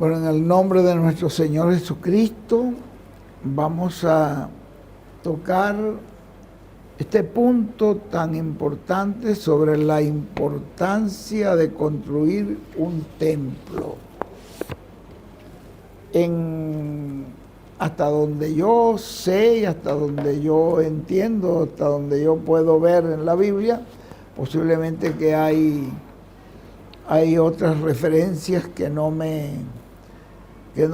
Bueno, en el nombre de nuestro Señor Jesucristo, vamos a tocar este punto tan importante sobre la importancia de construir un templo. Hasta donde yo sé y hasta donde yo entiendo, hasta donde yo puedo ver en la Biblia, posiblemente que hay otras referencias que no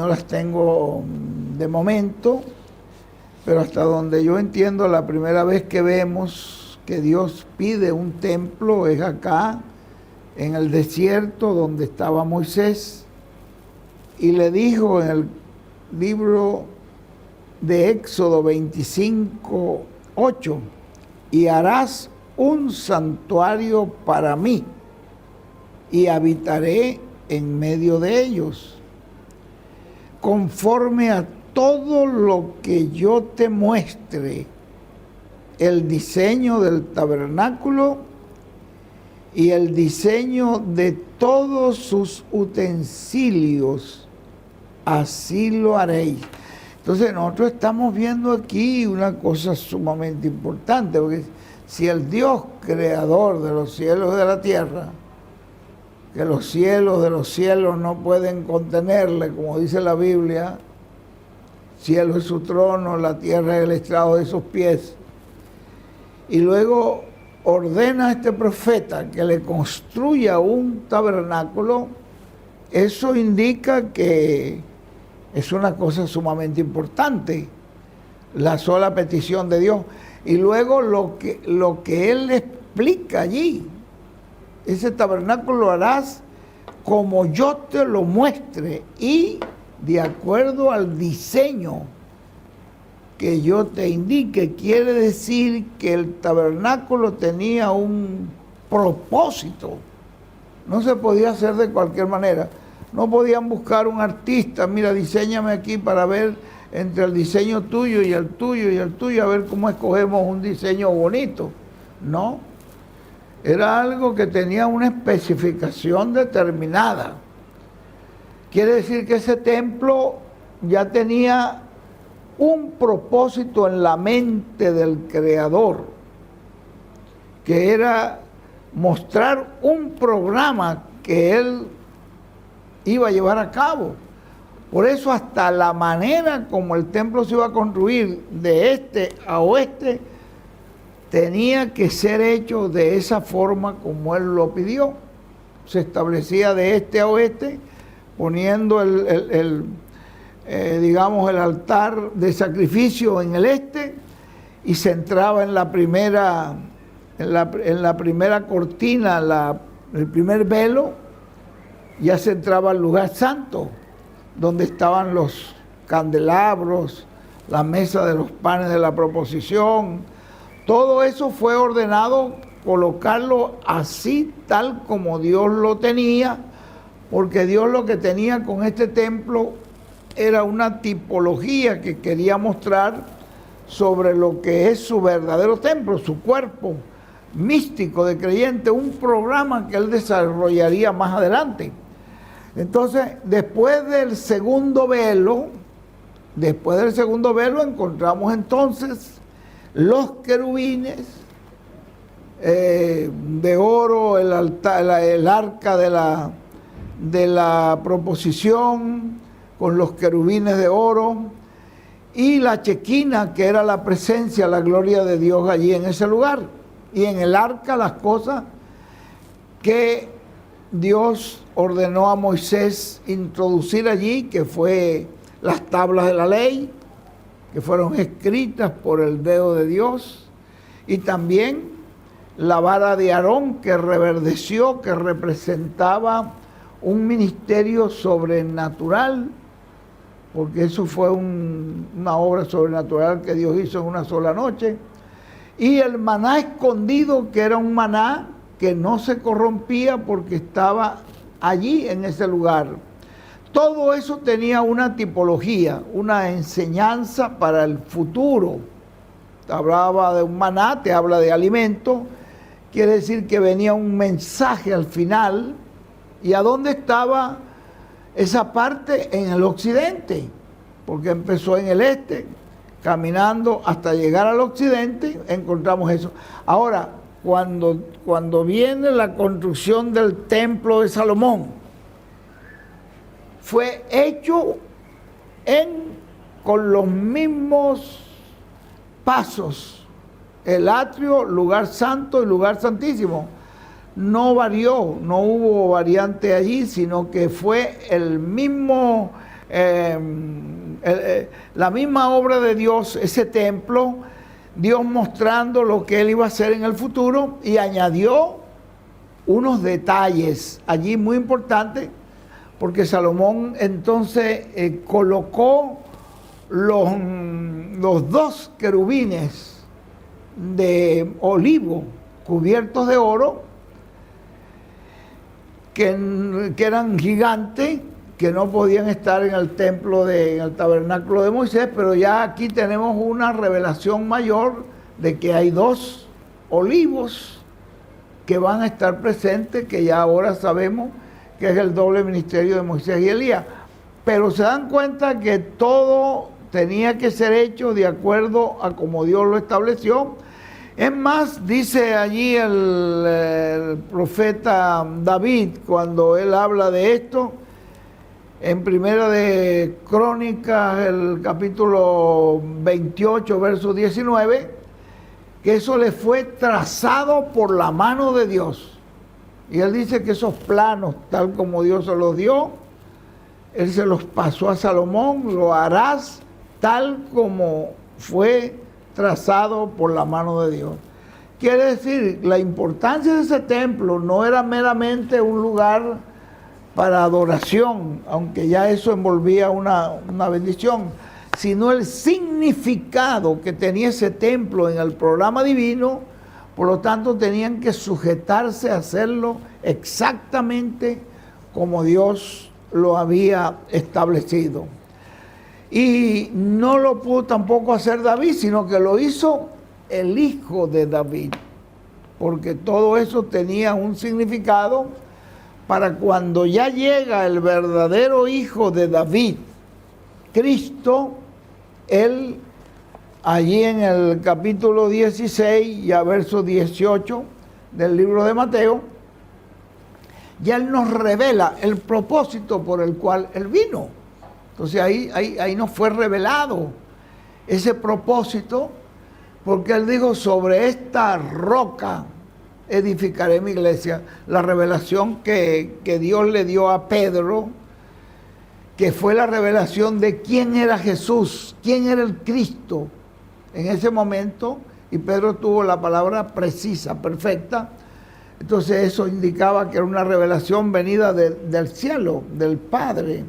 las tengo de momento, pero hasta donde yo entiendo, la primera vez que vemos que Dios pide un templo es acá, en el desierto donde estaba Moisés, y le dijo en el libro de Éxodo 25:8, y harás un santuario para mí, y habitaré en medio de ellos, conforme a todo lo que yo te muestre, el diseño del tabernáculo y el diseño de todos sus utensilios, así lo haréis. Entonces nosotros estamos viendo aquí una cosa sumamente importante, porque si el Dios creador de los cielos y de la tierra, que los cielos de los cielos no pueden contenerle, como dice la Biblia, cielo es su trono, la tierra es el estrado de sus pies, y luego ordena a este profeta que le construya un tabernáculo, eso indica que es una cosa sumamente importante, la sola petición de Dios. Y luego lo que Él explica allí, ese tabernáculo lo harás como yo te lo muestre y de acuerdo al diseño que yo te indique. Quiere decir que el tabernáculo tenía un propósito. No se podía hacer de cualquier manera. No podían buscar un artista, mira, diséñame aquí para ver entre el diseño tuyo y el tuyo y el tuyo, a ver cómo escogemos un diseño bonito. No, era algo que tenía una especificación determinada. Quiere decir que ese templo ya tenía un propósito en la mente del Creador, que era mostrar un programa que Él iba a llevar a cabo. Por eso hasta la manera como el templo se iba a construir de este a oeste tenía que ser hecho de esa forma como Él lo pidió. Se establecía de este a oeste, poniendo digamos, el altar de sacrificio en el este, y se entraba en la primera cortina, el primer velo, ya se entraba al lugar santo, donde estaban los candelabros, la mesa de los panes de la proposición. Todo eso fue ordenado colocarlo así, tal como Dios lo tenía, porque Dios lo que tenía con este templo era una tipología que quería mostrar sobre lo que es su verdadero templo, su cuerpo místico de creyente, un programa que Él desarrollaría más adelante. Entonces, después del segundo velo encontramos entonces los querubines de oro, el arca de la proposición con los querubines de oro, y la chequina, que era la presencia, la gloria de Dios allí en ese lugar, y en el arca las cosas que Dios ordenó a Moisés introducir allí, que fue las tablas de la ley, que fueron escritas por el dedo de Dios, y también la vara de Aarón, que reverdeció, que representaba un ministerio sobrenatural, porque eso fue una obra sobrenatural que Dios hizo en una sola noche, y el maná escondido, que era un maná que no se corrompía porque estaba allí en ese lugar. Todo eso tenía una tipología, una enseñanza para el futuro. Te hablaba de un maná, te habla de alimento, quiere decir que venía un mensaje al final. ¿Y a dónde estaba esa parte en el occidente, porque empezó en el este, caminando hasta llegar al occidente, encontramos eso. Ahora, cuando viene la construcción del templo de Salomón, fue hecho con los mismos pasos, el atrio, lugar santo y lugar santísimo. No varió, no hubo variante allí, sino que fue el mismo, la misma obra de Dios, ese templo, Dios mostrando lo que Él iba a hacer en el futuro, y añadió unos detalles allí muy importantes, porque Salomón entonces colocó los dos querubines de olivo cubiertos de oro, que eran gigantes, que no podían estar en el templo, en el tabernáculo de Moisés, pero ya aquí tenemos una revelación mayor de que hay dos olivos que van a estar presentes, que ya ahora sabemos que es el doble ministerio de Moisés y Elías. Pero se dan cuenta que todo tenía que ser hecho de acuerdo a como Dios lo estableció. Es más, dice allí el profeta David, cuando él habla de esto, en Primera de Crónicas, el capítulo 28, verso 19, que eso le fue trazado por la mano de Dios. Y él dice que esos planos, tal como Dios se los dio, él se los pasó a Salomón, lo harás tal como fue trazado por la mano de Dios. Quiere decir, la importancia de ese templo no era meramente un lugar para adoración, aunque ya eso envolvía una bendición, sino el significado que tenía ese templo en el programa divino. Por lo tanto, tenían que sujetarse a hacerlo exactamente como Dios lo había establecido. Y no lo pudo tampoco hacer David, sino que lo hizo el hijo de David, porque todo eso tenía un significado para cuando ya llega el verdadero hijo de David, Cristo. Él, allí en el capítulo 16 y a verso 18 del libro de Mateo, ya Él nos revela el propósito por el cual Él vino. Entonces ahí nos fue revelado ese propósito, porque Él dijo: sobre esta roca edificaré mi iglesia. La revelación que Dios le dio a Pedro, que fue la revelación de quién era Jesús, quién era el Cristo en ese momento, y Pedro tuvo la palabra precisa, perfecta. Entonces eso indicaba que era una revelación venida del cielo, del Padre.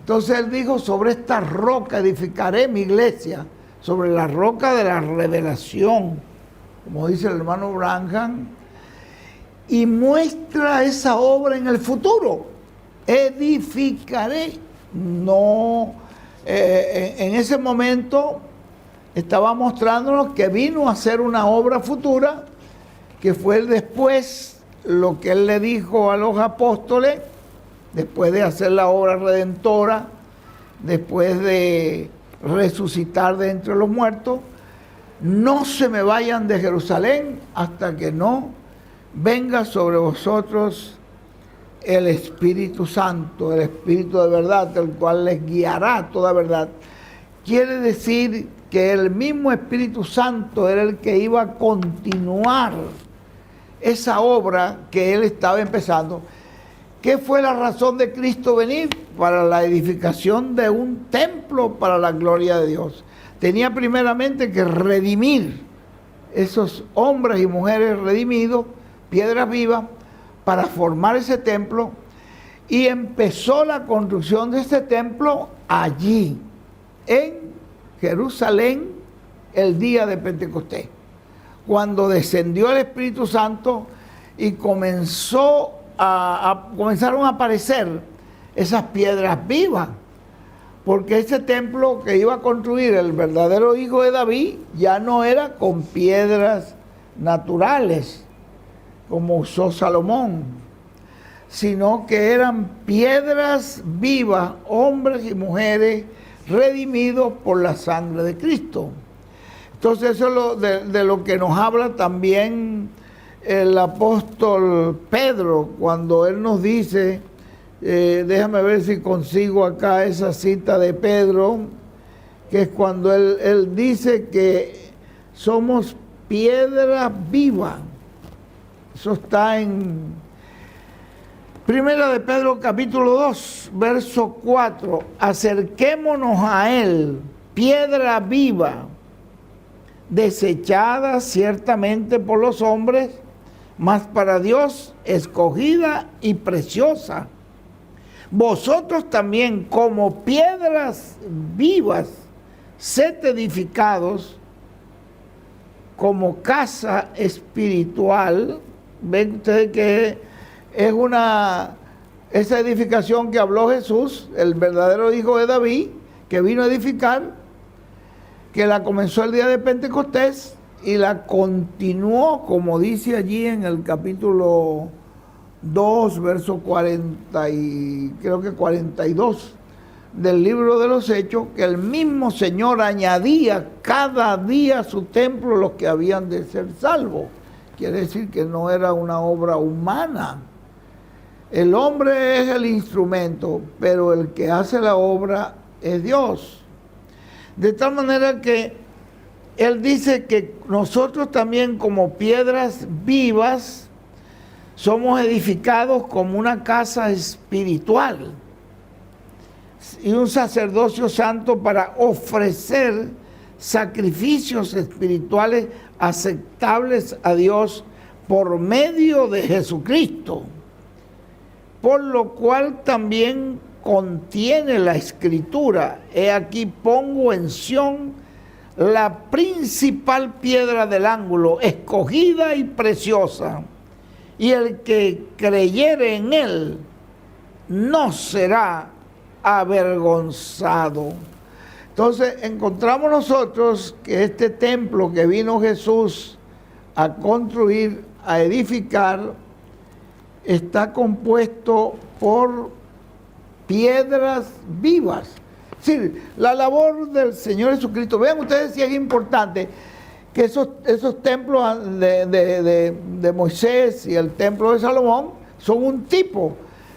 Entonces Él dijo: sobre esta roca edificaré mi iglesia, sobre la roca de la revelación, como dice el hermano Branham, y muestra esa obra en el futuro. Edificaré. No, en ese momento estaba mostrándonos que vino a hacer una obra futura, que fue después lo que Él le dijo a los apóstoles, después de hacer la obra redentora, después de resucitar de entre los muertos: no se me vayan de Jerusalén hasta que no venga sobre vosotros el Espíritu Santo, el Espíritu de verdad, el cual les guiará a toda verdad. Quiere decir que el mismo Espíritu Santo era el que iba a continuar esa obra que Él estaba empezando. ¿Qué fue la razón de Cristo venir? Para la edificación de un templo para la gloria de Dios. Tenía primeramente que redimir esos hombres y mujeres redimidos, piedras vivas, para formar ese templo, y empezó la construcción de ese templo allí, en Jerusalén, el día de Pentecostés, cuando descendió el Espíritu Santo y comenzaron a aparecer esas piedras vivas, porque ese templo que iba a construir el verdadero hijo de David ya no era con piedras naturales, como usó Salomón. sino que eran piedras vivas, hombres y mujeres redimidos por la sangre de Cristo. Entonces eso es de lo que nos habla también el apóstol Pedro, cuando él nos dice, déjame ver si consigo acá esa cita de Pedro, que es cuando él dice que somos piedra viva. Eso está en Primera de Pedro capítulo 2, verso 4. Acerquémonos a él, piedra viva, desechada ciertamente por los hombres, mas para Dios escogida y preciosa. Vosotros también, como piedras vivas, sed edificados como casa espiritual. Ven ustedes que es esa edificación que habló Jesús, el verdadero hijo de David, que vino a edificar, que la comenzó el día de Pentecostés y la continuó, como dice allí en el capítulo 2, verso 40 y creo que 42 del libro de los Hechos, que el mismo Señor añadía cada día a su templo los que habían de ser salvos. Quiere decir que no era una obra humana. El hombre es el instrumento, pero el que hace la obra es Dios. De tal manera que él dice que nosotros también, como piedras vivas, somos edificados como una casa espiritual y un sacerdocio santo para ofrecer sacrificios espirituales aceptables a Dios por medio de Jesucristo, por lo cual también contiene la Escritura: he aquí pongo en Sión la principal piedra del ángulo, escogida y preciosa, y el que creyere en él no será avergonzado. Entonces encontramos nosotros que este templo que vino Jesús a construir, a edificar, está compuesto por piedras vivas. Es decir, la labor del Señor Jesucristo, vean ustedes si es importante que esos templos de Moisés y el templo de Salomón son un tipo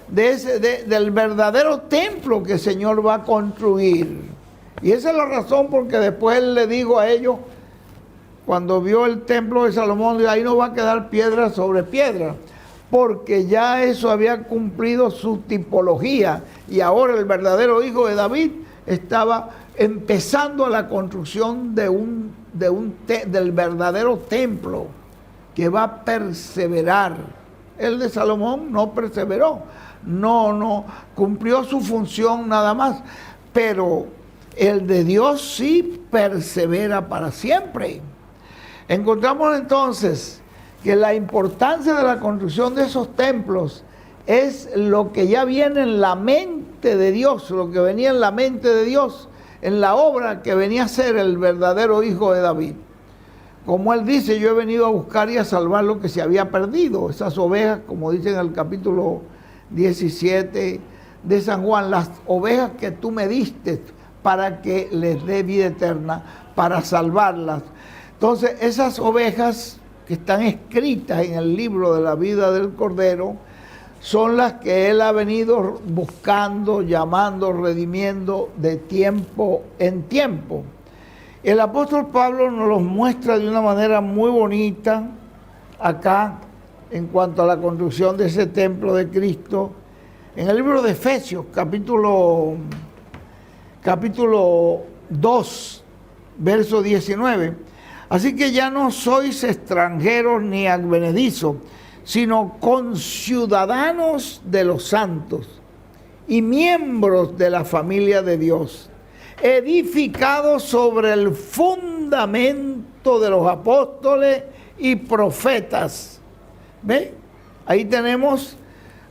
del verdadero templo que el Señor va a construir. Y esa es la razón porque después le digo a ellos, cuando vio el templo de Salomón, dijo, ahí no va a quedar piedra sobre piedra, porque ya eso había cumplido su tipología, y ahora el verdadero hijo de David estaba empezando la construcción del verdadero templo que va a perseverar. El de Salomón no perseveró, no cumplió su función nada más, pero el de Dios sí persevera para siempre. Encontramos entonces que la importancia de la construcción de esos templos es lo que ya viene en la mente de Dios, lo que venía en la mente de Dios, en la obra que venía a ser el verdadero hijo de David. Como él dice, yo he venido a buscar y a salvar lo que se había perdido, esas ovejas, como dice en el capítulo 17 de San Juan, las ovejas que tú me diste para que les dé vida eterna, para salvarlas. Entonces, esas ovejas que están escritas en el libro de la vida del Cordero son las que él ha venido buscando, llamando, redimiendo de tiempo en tiempo. El apóstol Pablo nos los muestra de una manera muy bonita acá en cuanto a la construcción de ese templo de Cristo en el libro de Efesios, capítulo 2, verso 19. Así que ya no sois extranjeros ni advenedizos, sino conciudadanos de los santos y miembros de la familia de Dios, edificados sobre el fundamento de los apóstoles y profetas. ¿Ve? Ahí tenemos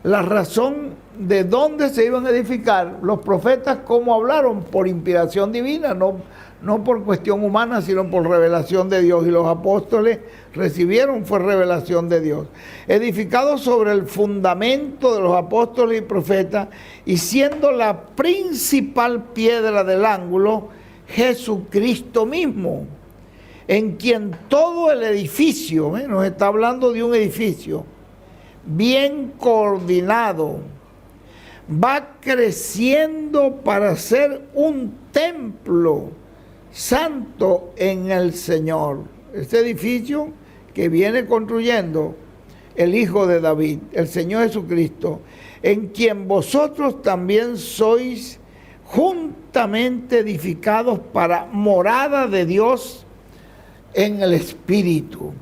la razón de dónde se iban a edificar. Los profetas, ¿cómo hablaron? Por inspiración divina, no por cuestión humana, sino por revelación de Dios. Y los apóstoles recibieron, fue revelación de Dios. Edificados sobre el fundamento de los apóstoles y profetas, y siendo la principal piedra del ángulo, Jesucristo mismo, en quien todo el edificio, nos está hablando de un edificio, bien coordinado, va creciendo para ser un templo santo en el Señor. Este edificio que viene construyendo el Hijo de David, el Señor Jesucristo, en quien vosotros también sois juntamente edificados para morada de Dios en el Espíritu.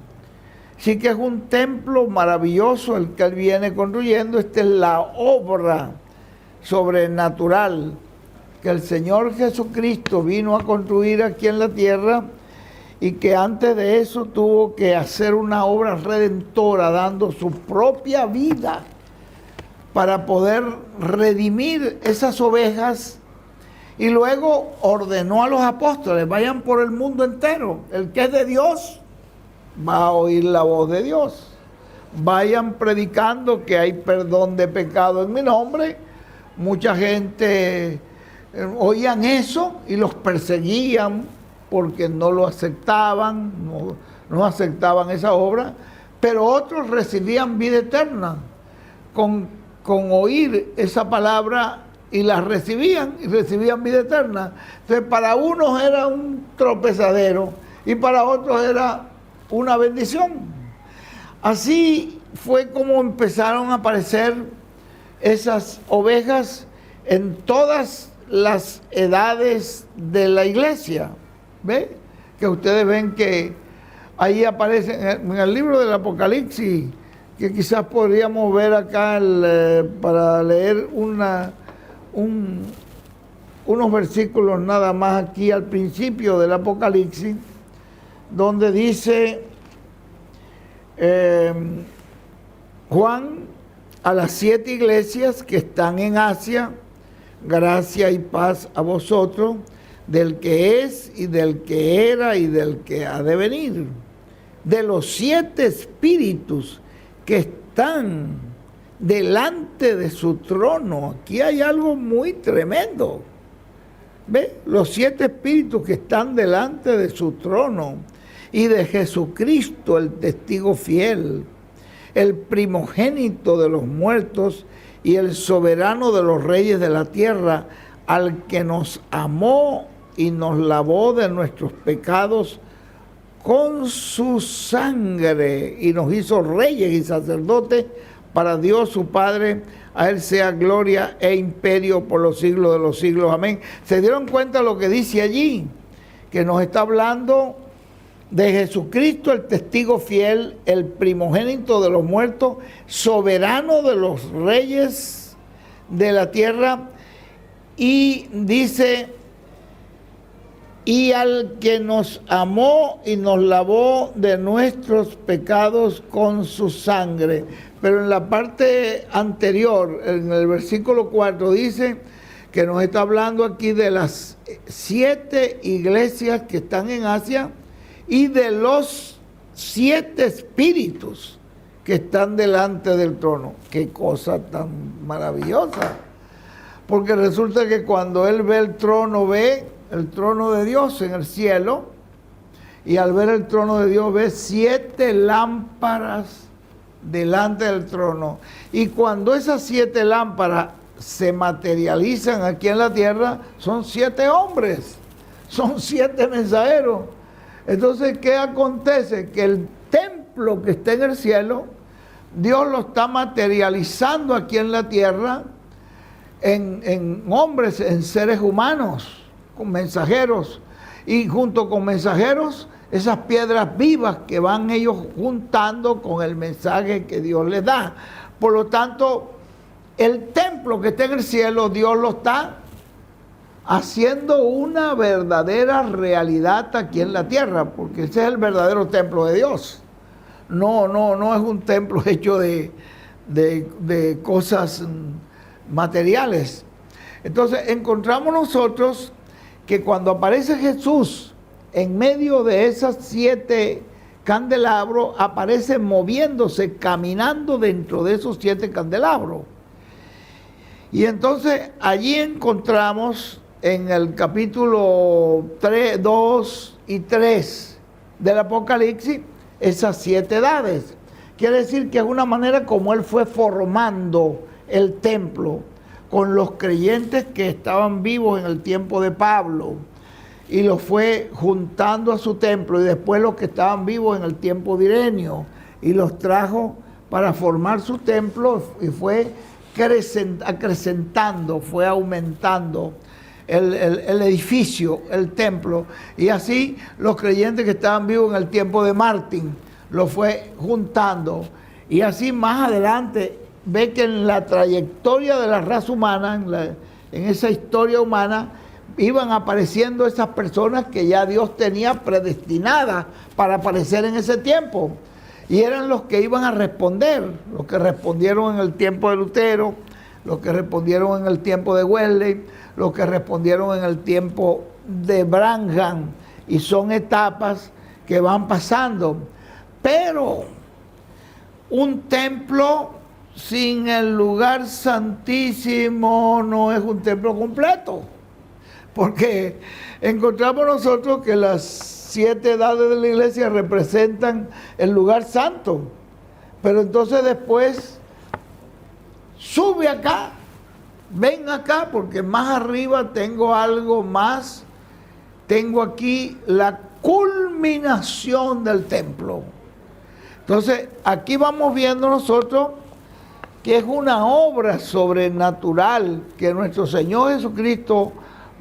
Así que es un templo maravilloso el que él viene construyendo. Esta es la obra sobrenatural que el Señor Jesucristo vino a construir aquí en la tierra, y que antes de eso tuvo que hacer una obra redentora dando su propia vida para poder redimir esas ovejas, y luego ordenó a los apóstoles: vayan por el mundo entero, el que es de Dios va a oír la voz de Dios, vayan predicando que hay perdón de pecado en mi nombre. Mucha gente oían eso y los perseguían porque no lo aceptaban, no aceptaban esa obra, pero otros recibían vida eterna con oír esa palabra, y la recibían y recibían vida eterna. Entonces, para unos era un tropezadero y para otros era una bendición. Así fue como empezaron a aparecer esas ovejas en todas las edades de la iglesia. ¿Ve? Que ustedes ven que ahí aparecen en el libro del Apocalipsis, que quizás podríamos ver acá para leer unos versículos nada más aquí al principio del Apocalipsis, donde dice Juan a las 7 iglesias que están en Asia: gracia y paz a vosotros, del que es y del que era y del que ha de venir, de los 7 espíritus que están delante de su trono. Aquí hay algo muy tremendo. ¿Ve? Los 7 espíritus que están delante de su trono, y de Jesucristo, el testigo fiel, el primogénito de los muertos y el soberano de los reyes de la tierra, al que nos amó y nos lavó de nuestros pecados con su sangre y nos hizo reyes y sacerdotes para Dios su Padre. A él sea gloria e imperio por los siglos de los siglos. Amén. ¿Se dieron cuenta lo que dice allí? Que nos está hablando de Jesucristo, el testigo fiel, el primogénito de los muertos, soberano de los reyes de la tierra, y dice: y al que nos amó y nos lavó de nuestros pecados con su sangre. Pero en la parte anterior, en el versículo 4, dice que nos está hablando aquí de las 7 iglesias que están en Asia y de los 7 espíritus que están delante del trono. Qué cosa tan maravillosa. Porque resulta que cuando él ve el trono, ve el trono de Dios en el cielo, y al ver el trono de Dios ve 7 lámparas delante del trono. Y cuando esas 7 lámparas se materializan aquí en la tierra, son 7 hombres, son 7 mensajeros. Entonces, ¿qué acontece? Que el templo que está en el cielo, Dios lo está materializando aquí en la tierra en hombres, en seres humanos, con mensajeros, y junto con mensajeros, esas piedras vivas que van ellos juntando con el mensaje que Dios les da. Por lo tanto, el templo que está en el cielo, Dios lo está haciendo una verdadera realidad aquí en la tierra, porque ese es el verdadero templo de Dios. No es un templo hecho de de cosas materiales. Entonces encontramos nosotros que cuando aparece Jesús en medio de esas 7 candelabros, aparece moviéndose, caminando dentro de esos 7 candelabros. Y entonces allí encontramos en el capítulo 3, 2 y 3 del Apocalipsis esas 7 edades. Quiere decir que es una manera como él fue formando el templo con los creyentes que estaban vivos en el tiempo de Pablo, y los fue juntando a su templo, y después los que estaban vivos en el tiempo de Ireneo, y los trajo para formar su templo, y fue acrecentando, fue aumentando el edificio, el templo, y así los creyentes que estaban vivos en el tiempo de Martín, lo fue juntando, y así más adelante ve que en la trayectoria de la raza humana, en esa historia humana, iban apareciendo esas personas que ya Dios tenía predestinadas para aparecer en ese tiempo. Y eran los que iban a responder, los que respondieron en el tiempo de Lutero, los que respondieron en el tiempo de Wesley, los que respondieron en el tiempo de Branham. Y son etapas que van pasando. Pero un templo sin el lugar santísimo no es un templo completo, porque encontramos nosotros que las 7 edades de la iglesia representan el lugar santo, pero entonces después sube acá, ven acá, porque más arriba tengo algo más, tengo aquí la culminación del templo. Entonces aquí vamos viendo nosotros que es una obra sobrenatural que nuestro Señor Jesucristo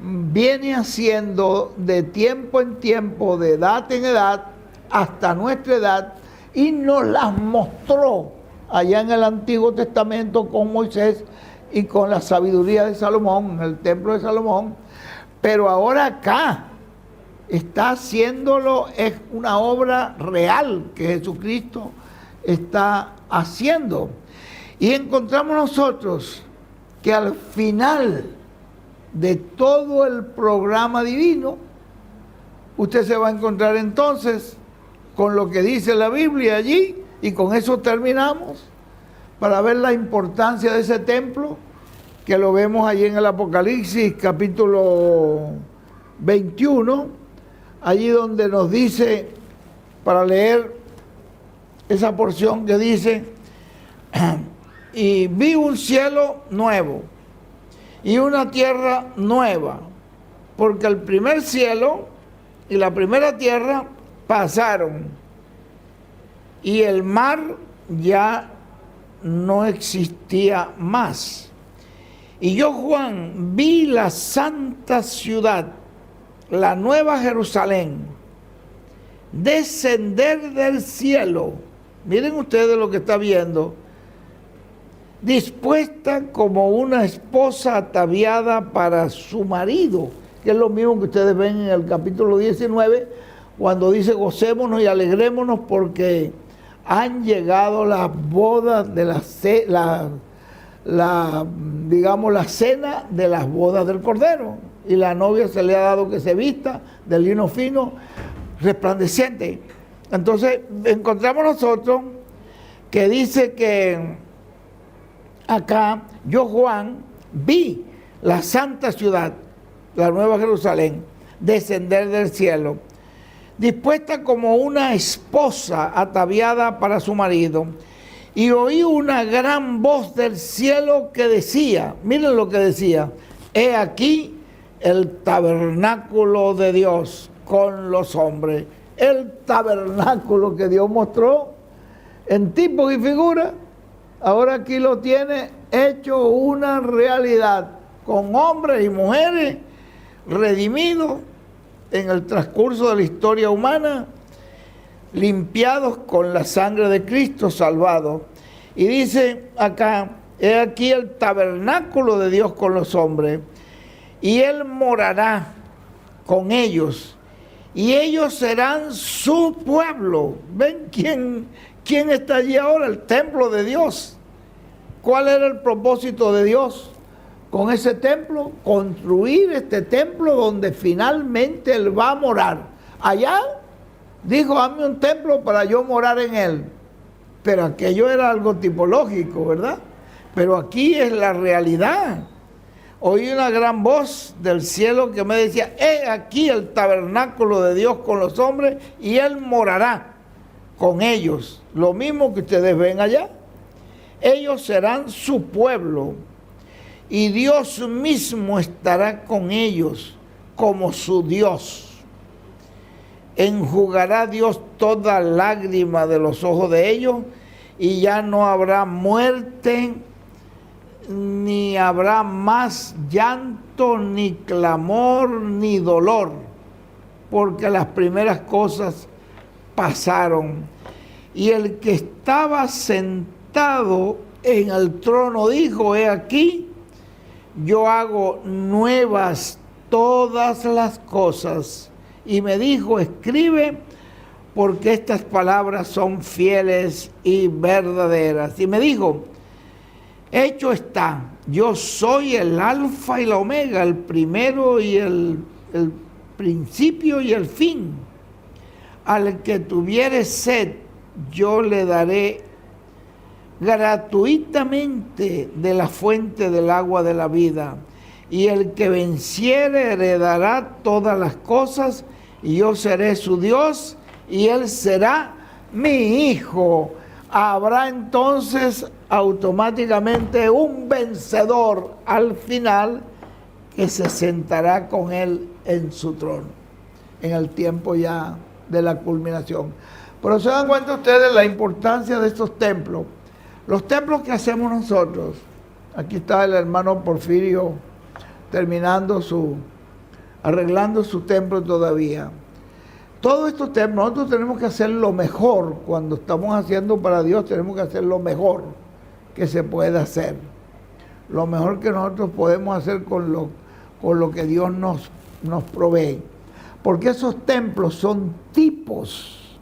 viene haciendo de tiempo en tiempo, de edad en edad, hasta nuestra edad, y nos las mostró allá en el Antiguo Testamento con Moisés y con la sabiduría de Salomón, en el templo de Salomón. Pero ahora acá está haciéndolo, es una obra real que Jesucristo está haciendo. Y encontramos nosotros que al final de todo el programa divino, usted se va a encontrar entonces con lo que dice la Biblia allí, y con eso terminamos, para ver la importancia de ese templo, que lo vemos allí en el Apocalipsis capítulo 21, allí donde nos dice, para leer esa porción que dice: y vi un cielo nuevo y una tierra nueva, porque el primer cielo y la primera tierra pasaron, y el mar ya no existía más. Y yo, Juan, vi la santa ciudad, la nueva Jerusalén, descender del cielo. Miren ustedes lo que está viendo. Dispuesta como una esposa ataviada para su marido, que es lo mismo que ustedes ven en el capítulo 19, cuando dice: gocémonos y alegrémonos porque han llegado las bodas de la cena de las bodas del Cordero, y la novia se le ha dado que se vista de lino fino, resplandeciente. Entonces encontramos nosotros que dice que acá, yo, Juan, vi la santa ciudad, la nueva Jerusalén, descender del cielo, dispuesta como una esposa ataviada para su marido. Y oí una gran voz del cielo que decía, miren lo que decía: he aquí el tabernáculo de Dios con los hombres. El tabernáculo que Dios mostró en tipo y figura, ahora aquí lo tiene hecho una realidad, con hombres y mujeres redimidos en el transcurso de la historia humana, limpiados con la sangre de Cristo, salvados. Y dice acá: he aquí el tabernáculo de Dios con los hombres, y Él morará con ellos, y ellos serán su pueblo. ¿Ven quién está allí ahora? El templo de Dios. ¿Cuál era el propósito de Dios con ese templo? Construir este templo donde finalmente Él va a morar. Allá dijo, hazme un templo para yo morar en él. Pero aquello era algo tipológico, ¿verdad? Pero aquí es la realidad. Oí una gran voz del cielo que me decía, he aquí el tabernáculo de Dios con los hombres y Él morará con ellos. Lo mismo que ustedes ven allá. Ellos serán su pueblo y Dios mismo estará con ellos como su Dios. Enjugará Dios toda lágrima de los ojos de ellos y ya no habrá muerte, ni habrá más llanto, ni clamor, ni dolor, porque las primeras cosas pasaron. Y el que estaba sentado en el trono dijo, he aquí, yo hago nuevas todas las cosas. Y me dijo, escribe, porque estas palabras son fieles y verdaderas. Y me dijo, hecho está, yo soy el alfa y la omega, el primero y el principio y el fin. Al que tuviere sed, yo le daré gratuitamente de la fuente del agua de la vida. Y el que venciere heredará todas las cosas, y yo seré su Dios, y él será mi hijo. Habrá entonces automáticamente un vencedor al final que se sentará con él en su trono, en el tiempo ya de la culminación. Pero se dan cuenta ustedes la importancia de estos templos. Los templos que hacemos nosotros, aquí está el hermano Porfirio arreglando su templo todavía. Todos estos templos, nosotros tenemos que hacer lo mejor. Cuando estamos haciendo para Dios, tenemos que hacer lo mejor que se puede hacer. Lo mejor que nosotros podemos hacer con lo que Dios nos provee. Porque esos templos son tipos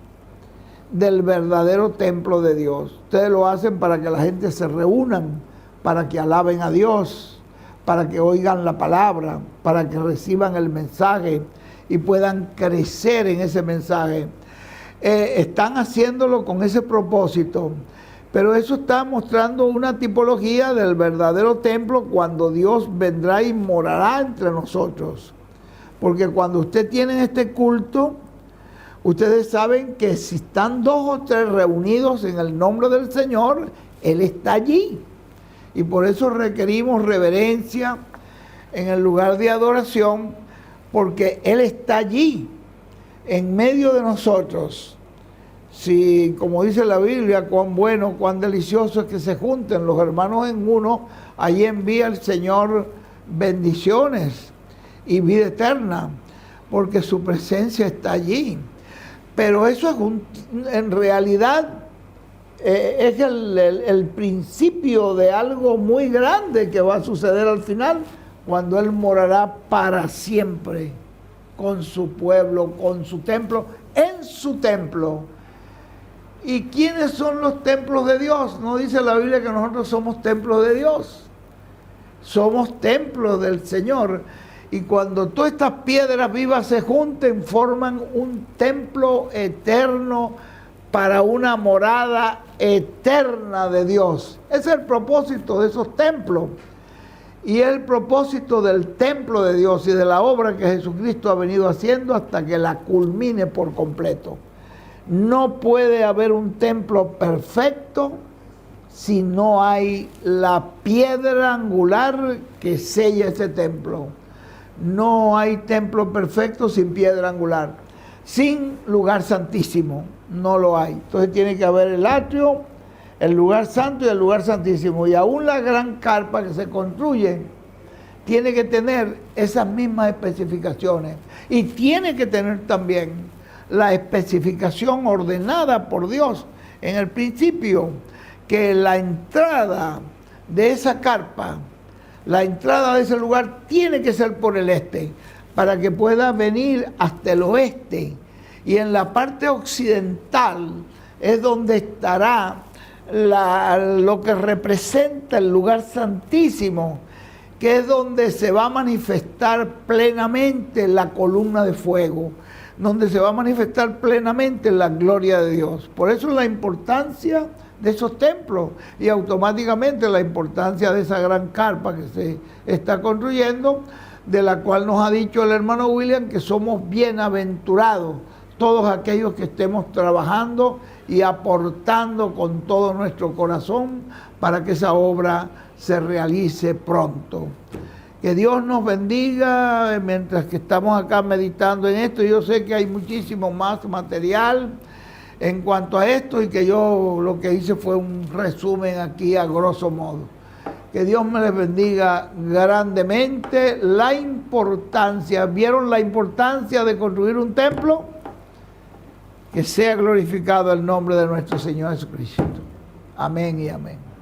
del verdadero templo de Dios. Ustedes lo hacen para que la gente se reúnan, para que alaben a Dios, para que oigan la palabra, para que reciban el mensaje y puedan crecer en ese mensaje. Están haciéndolo con ese propósito, pero eso está mostrando una tipología del verdadero templo cuando Dios vendrá y morará entre nosotros. Porque cuando usted tiene este culto, ustedes saben que si están 2 o 3 reunidos en el nombre del Señor, Él está allí. Y por eso requerimos reverencia en el lugar de adoración, porque Él está allí, en medio de nosotros. Si, como dice la Biblia, cuán bueno, cuán delicioso es que se junten los hermanos en uno, allí envía el Señor bendiciones y vida eterna, porque su presencia está allí. Pero eso es en realidad es el principio de algo muy grande que va a suceder al final, cuando Él morará para siempre con su pueblo, con su templo, en su templo. ¿Y quiénes son los templos de Dios? No dice la Biblia que nosotros somos templos de Dios. Somos templos del Señor. Y cuando todas estas piedras vivas se junten, forman un templo eterno para una morada eterna de Dios. Ese es el propósito de esos templos. Y es el propósito del templo de Dios y de la obra que Jesucristo ha venido haciendo hasta que la culmine por completo. No puede haber un templo perfecto si no hay la piedra angular que sella ese templo. No hay templo perfecto sin piedra angular. Sin lugar santísimo, no lo hay. Entonces tiene que haber el atrio, el lugar santo y el lugar santísimo. Y aún la gran carpa que se construye tiene que tener esas mismas especificaciones. Y tiene que tener también la especificación ordenada por Dios en el principio, que la entrada de esa carpa, la entrada de ese lugar tiene que ser por el este, para que pueda venir hasta el oeste. Y en la parte occidental es donde estará lo que representa el lugar santísimo, que es donde se va a manifestar plenamente la columna de fuego, donde se va a manifestar plenamente la gloria de Dios. Por eso la importancia de esos templos y automáticamente la importancia de esa gran carpa que se está construyendo, de la cual nos ha dicho el hermano William que somos bienaventurados todos aquellos que estemos trabajando y aportando con todo nuestro corazón para que esa obra se realice pronto. Que Dios nos bendiga mientras que estamos acá meditando en esto. Yo sé que hay muchísimo más material en cuanto a esto y que yo lo que hice fue un resumen aquí a grosso modo. Que Dios me les bendiga grandemente. La importancia, ¿vieron la importancia de construir un templo? Que sea glorificado el nombre de nuestro Señor Jesucristo. Amén y amén.